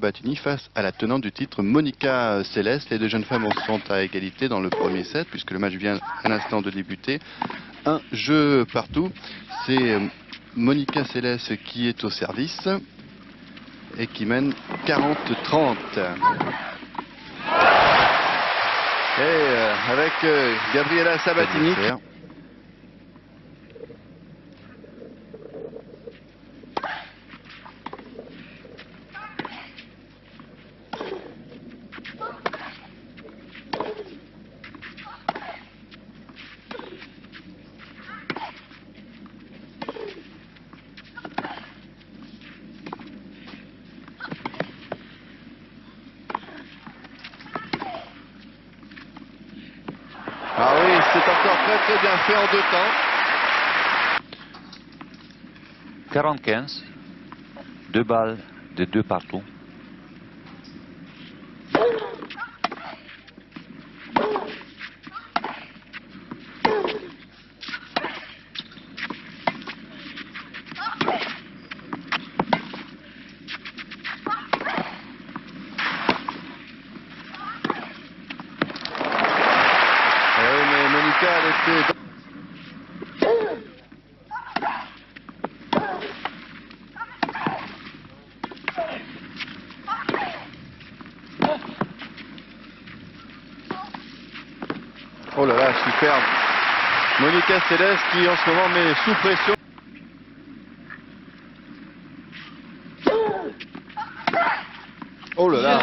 Sabatini face à la tenante du titre Monica Seles. Les deux jeunes femmes sont à égalité dans le premier set puisque le match vient à l'instant de débuter. Un jeu partout. C'est Monica Seles qui est au service et qui mène 40-30. Et avec Gabriela Sabatini. Ah oui, c'est encore très bien fait en deux temps. 40-15, deux balles de deux partout. Elle était... Oh là là, superbe. Monica Seles qui en ce moment met sous pression. Oh là là.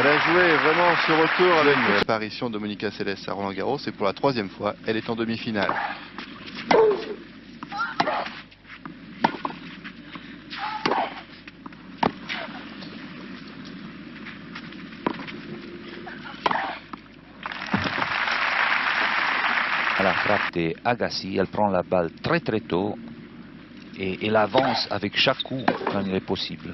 Elle a joué vraiment ce retour avec l'apparition de Monica Seles à Roland-Garros. Et pour la troisième fois, elle est en demi-finale. À la frappe de Agassi, elle prend la balle très tôt et elle avance avec chaque coup quand il est possible.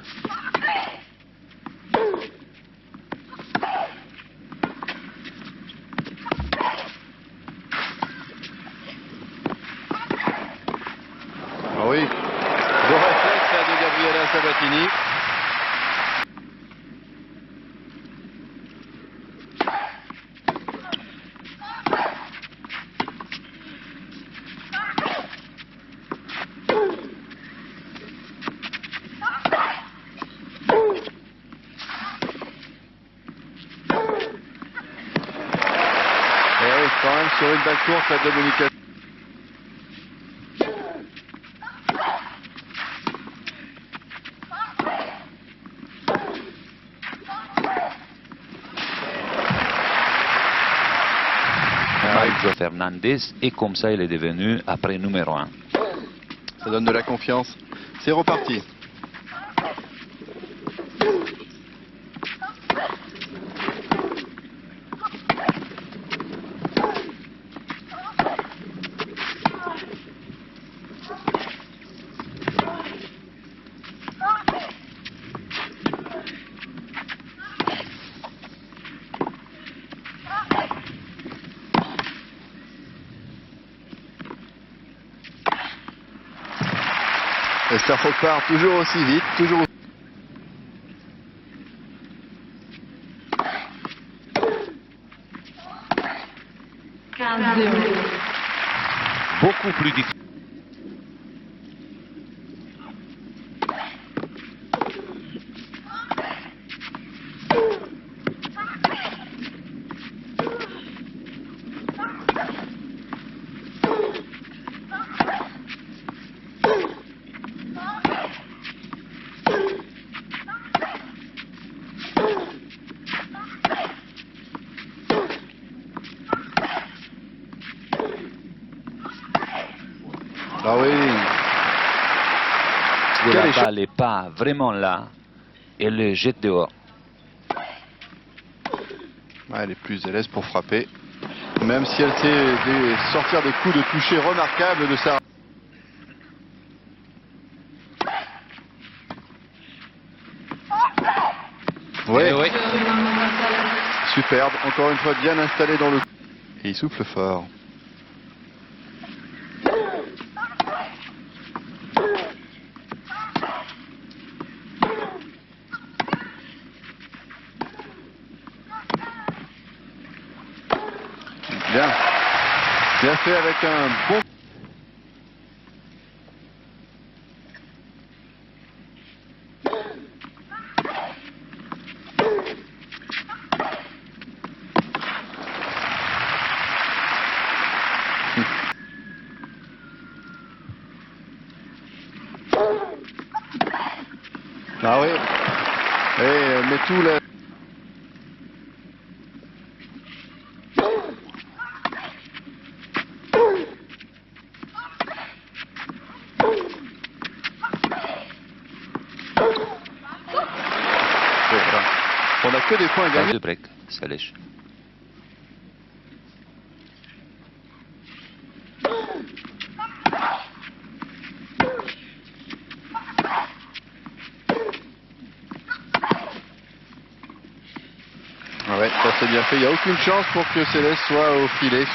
Ah oui, beau réflexe là de Gabriela Sabatini. Quand même sur une balle courte la de Monica. Mario Fernandez et comme ça il est devenu après numéro 1. Ça donne de la confiance. C'est reparti. Et ça repart toujours aussi vite, toujours. Beaucoup plus difficile. Ah oui. La balle n'est pas vraiment là et le jette dehors. Ouais, elle est plus à l'aise pour frapper. Même si elle sait sortir des coups de toucher remarquables de sa... Ouais. Oui. Superbe. Encore une fois bien installé dans le... Et il souffle fort. Bien. Bien fait avec un bon... Ah oui. Mais tout le... On n'a que des points à Pas gagner. de break, Salish. Ah ouais, ça c'est bien fait. Il n'y a aucune chance pour que Céleste soit au filet.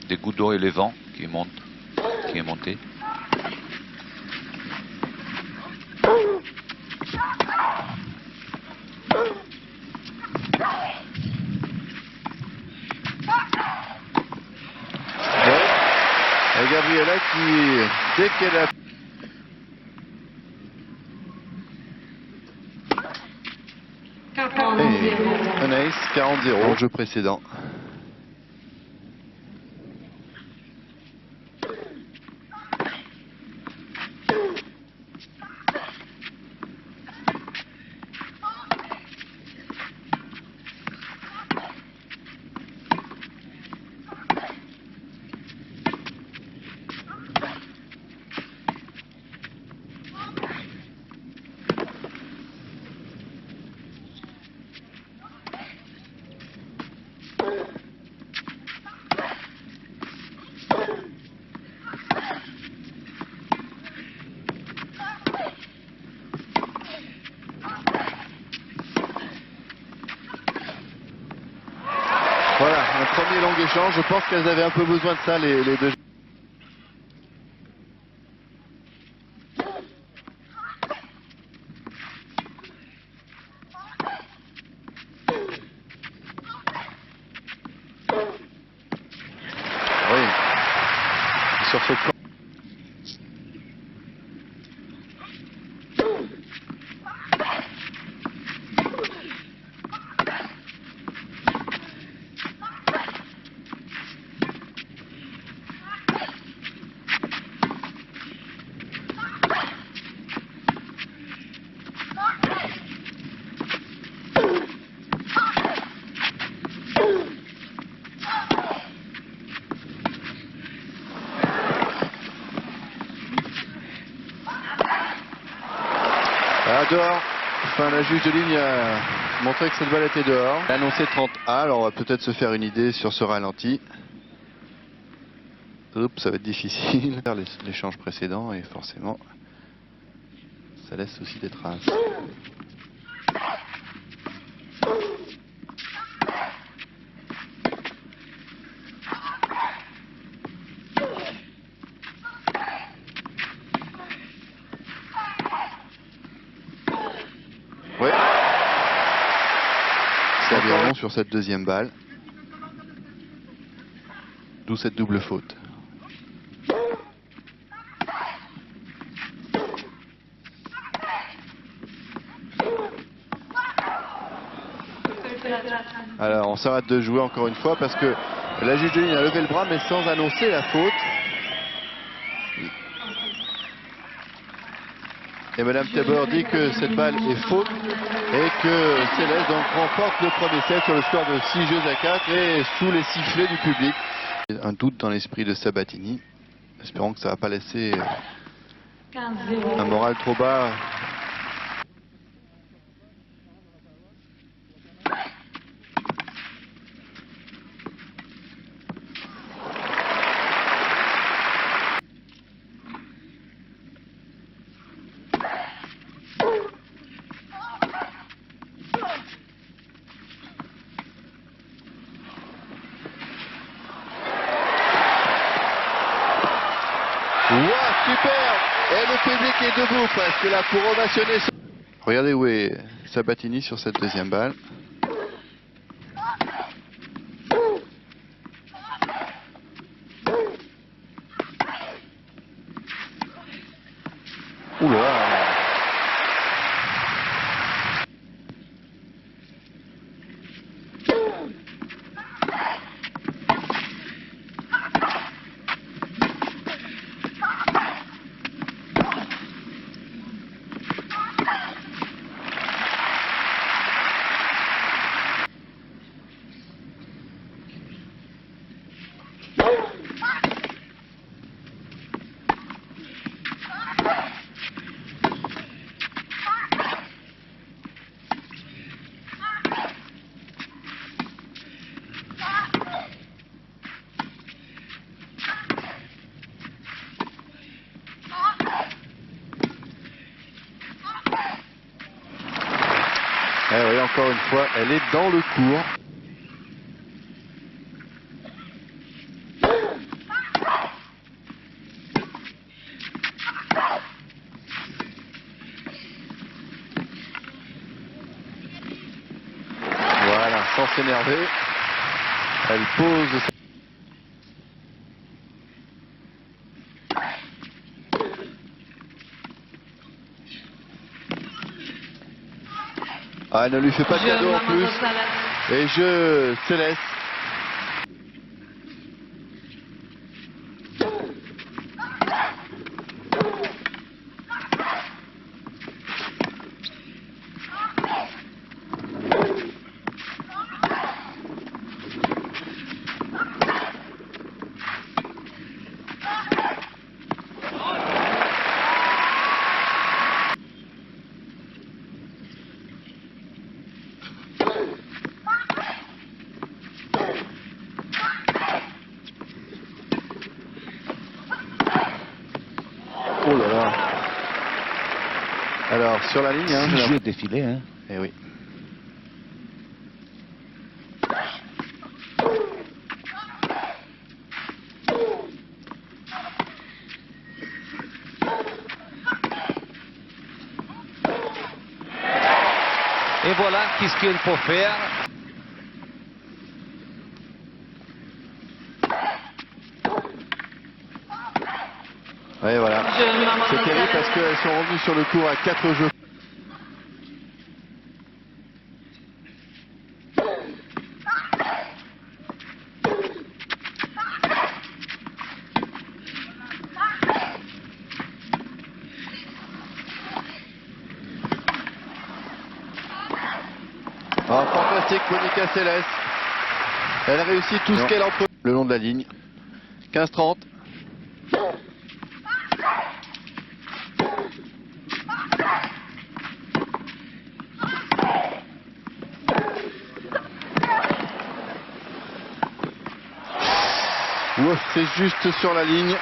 Des gouttes d'eau et le vent qui monte, qui est monté. Ouais. Et Gabriela qui, dès qu'elle a... Et un ace, 40-0 au jeu précédent. Voilà, un premier long échange. Je pense qu'elles avaient un peu besoin de ça, les deux. Oui. Sur ce plan. Ah, dehors. Enfin, la juge de ligne a montré que cette balle était dehors. Elle a annoncé 30A, alors on va peut-être se faire une idée sur ce ralenti. Oups, ça va être difficile. Faire l'échange précédent et forcément, ça laisse aussi des traces. Ouais. C'est environ sur cette deuxième balle. D'où cette double faute. Alors on s'arrête de jouer encore une fois parce que la juge de ligne a levé le bras mais sans annoncer la faute. Et Madame Tabor dit que cette balle est faute et que Céleste donc remporte le premier set sur le score de 6 jeux à 4 et sous les sifflets du public. Un doute dans l'esprit de Sabatini. Espérons que ça ne va pas laisser un moral trop bas. Wow, super! Et le public est debout parce que là pour ovationner. Regardez où est Sabatini sur cette deuxième balle. Eh oui, encore une fois, elle est dans le court. Voilà, sans s'énerver, elle pose. Ah, elle ne lui fait pas de cadeau en plus. Et je Céleste. Oh là là. Alors, sur la ligne, hein, 6 jeux défilés, hein. Eh oui. Et voilà, qu'est-ce qu'il faut faire. Ouais, voilà. C'est terrible parce qu'elles sont revenues sur le court à 4 jeux. Oh, fantastique, Monica Seles. Elle réussit tout ce qu'elle emploie le long de la ligne. 15-30. Ouf, c'est juste sur la ligne.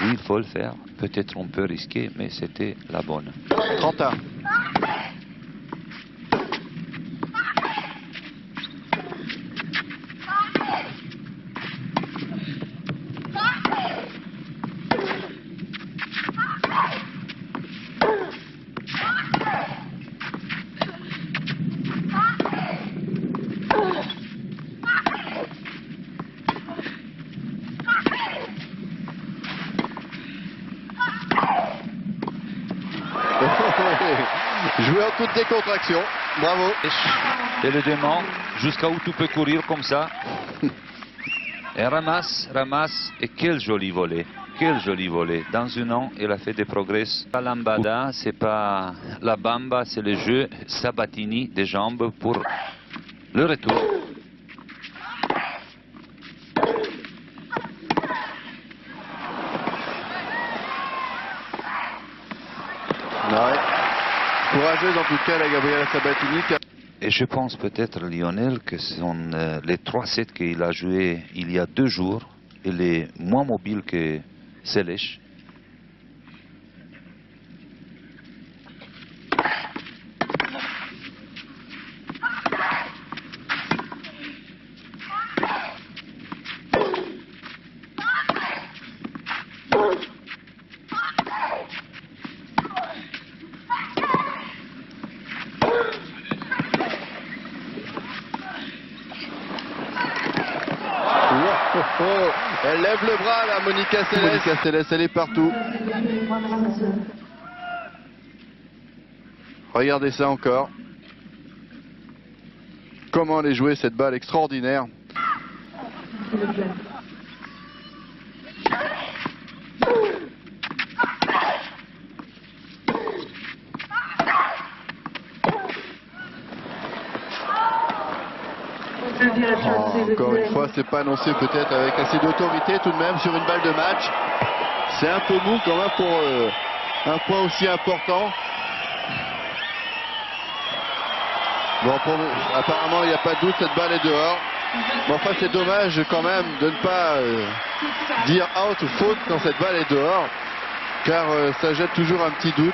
Oui, il faut le faire. Peut-être on peut risquer, mais c'était la bonne. 30-1. Jouer en toute décontraction. Bravo. Et le demande jusqu'à où tu peux courir comme ça. Et ramasse, ramasse. Et quel joli volet. Quel joli volet. Dans un an, il a fait des progrès. Pas lambada, c'est pas la bamba, c'est le jeu Sabatini des jambes pour le retour. Ouais. Courageuse en tout cas la Gabriela Sabatini. Et je pense peut-être, Lionel, que ce sont les 3 sets qu'il a joués il y a 2 jours. Il est moins mobile que Seles. Elle lève le bras là, Monica Seles. Monica Seles, elle est partout. Regardez ça encore. Comment elle est jouée cette balle extraordinaire. Oh, encore une fois, c'est pas annoncé peut-être avec assez d'autorité tout de même sur une balle de match. C'est un peu mou quand même pour un point aussi important. Bon, apparemment, il n'y a pas de doute, cette balle est dehors. Mais enfin, c'est dommage quand même de ne pas dire out ou faute quand cette balle est dehors, car ça jette toujours un petit doute.